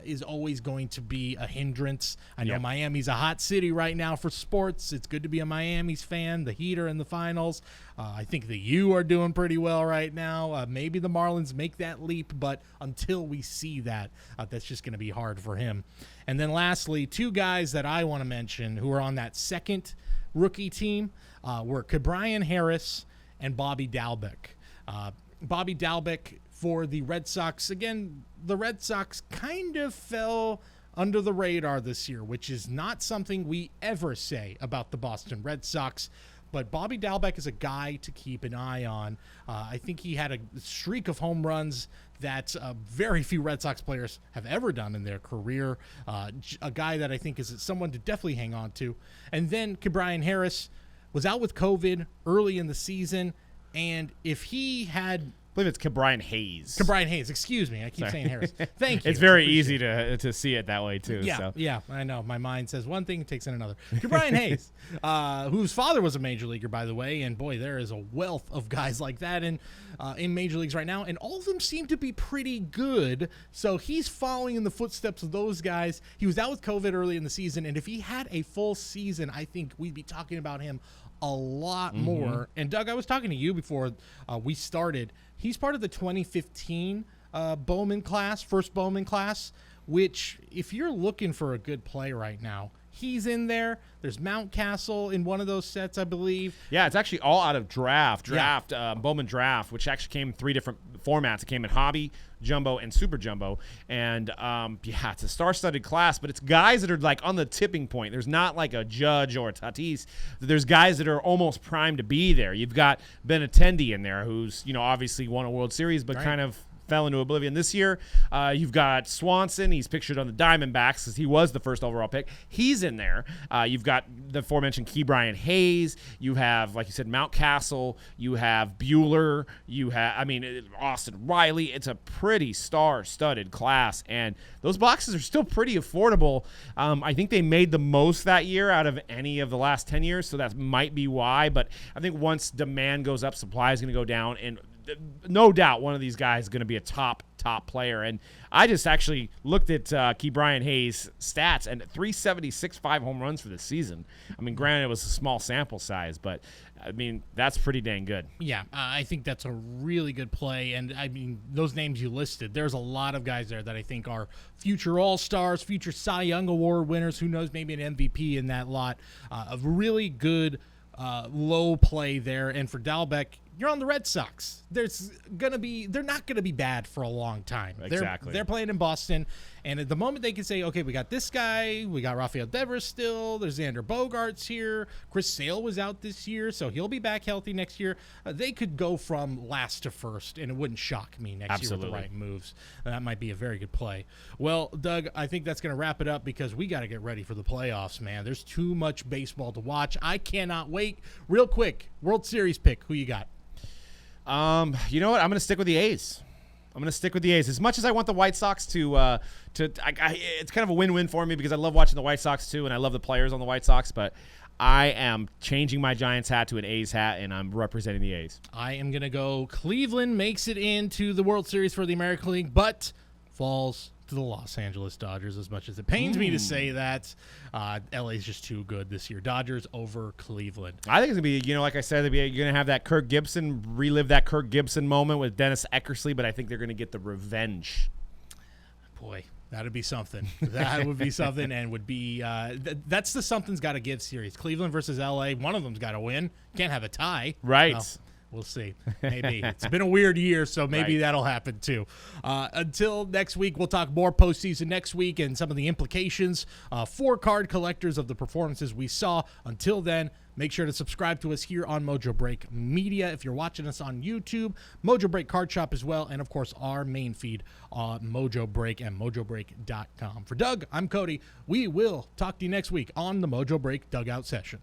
is always going to be a hindrance. I know Miami's a hot city right now for sports. It's good to be a Miami's fan. The Heat are in the finals. I think the U are doing pretty well right now. Maybe the Marlins make that leap, but until we see that, that's just going to be hard for him. And then lastly, 2 guys that I want to mention who are on that second rookie team were Ke'Bryan Harris and Bobby Dalbec. Bobby Dalbec for the Red Sox. Again, the Red Sox kind of fell under the radar this year, which is not something we ever say about the Boston Red Sox. But Bobby Dalbec is a guy to keep an eye on. I think he had a streak of home runs that very few Red Sox players have ever done in their career. A guy that I think is someone to definitely hang on to. And then Ke'Bryan Harris was out with COVID early in the season, and if he had... I believe it's Ke'Bryan Hayes. Ke'Bryan Hayes, excuse me. I keep saying Harris. Thank you. It's very easy to see it that way, too. Yeah, so. yeah, I know. My mind says one thing, takes in another. Ke'Bryan Hayes, whose father was a major leaguer, by the way, and boy, there is a wealth of guys like that in major leagues right now, and all of them seem to be pretty good, so he's following in the footsteps of those guys. He was out with COVID early in the season, and if he had a full season, I think we'd be talking about him a lot more. And Doug, I was talking to you before we started. He's part of the 2015 Bowman class, first Bowman class, which if you're looking for a good play right now, he's in there. There's Mountcastle in one of those sets, I believe. Yeah, it's actually all out of Bowman draft, which actually came in 3 different formats. It came in hobby, jumbo, and super jumbo. And it's a star-studded class, but it's guys that are like on the tipping point. There's not like a Judge or a Tatis. There's guys that are almost primed to be there. You've got Benintendi in there, who's obviously won a World Series, but kind of fell into oblivion this year. You've got Swanson. He's pictured on the Diamondbacks because he was the first overall pick. He's in there. You've got the aforementioned Ke'Bryan Hayes. You have, like you said, Mountcastle. You have Buehler. You have, Austin Riley. It's a pretty star-studded class, and those boxes are still pretty affordable. I think they made the most that year out of any of the last 10 years, so that might be why. But I think once demand goes up, supply is going to go down, and no doubt one of these guys is going to be a top player. And I just actually looked at Ke'Bryan Hayes' stats, and 376 5 home runs for the season. Granted, it was a small sample size, but that's pretty dang good. Yeah, I think that's a really good play. And those names you listed, there's a lot of guys there that I think are future All-Stars, future Cy Young Award winners, who knows, maybe an MVP in that lot. A really good low play there. And for Dalbec, you're on the Red Sox. They're not gonna be bad for a long time. Exactly. They're playing in Boston, and at the moment they can say, okay, we got this guy, we got Rafael Devers still, there's Xander Bogaerts here, Chris Sale was out this year, so he'll be back healthy next year. They could go from last to first, and it wouldn't shock me next year with the right moves. That might be a very good play. Well, Doug, I think that's gonna wrap it up because we got to get ready for the playoffs, man. There's too much baseball to watch. I cannot wait. Real quick, World Series pick. Who you got? You know what? I'm going to stick with the A's. As much as I want the White Sox to it's kind of a win-win for me because I love watching the White Sox too, and I love the players on the White Sox, but I am changing my Giants hat to an A's hat, and I'm representing the A's. I am going to go Cleveland makes it into the World Series for the American League, but falls to the Los Angeles Dodgers, as much as it pains me to say that. LA's just too good this year. Dodgers over Cleveland. I think it's going to be, like I said, you're going to have that relive that Kirk Gibson moment with Dennis Eckersley, but I think they're going to get the revenge. Boy, that'd be something. That would be something, and would be that's the something's got to give series. Cleveland versus LA, one of them's got to win. Can't have a tie. Right. Well, we'll see. Maybe. It's been a weird year, so maybe that'll happen too. Until next week, we'll talk more postseason next week and some of the implications for card collectors of the performances we saw. Until then, make sure to subscribe to us here on Mojobreak Media. If you're watching us on YouTube, Mojobreak Card Shop as well, and of course our main feed on Mojobreak and Mojobreak.com. For Doug, I'm Cody. We will talk to you next week on the Mojobreak Dugout Session.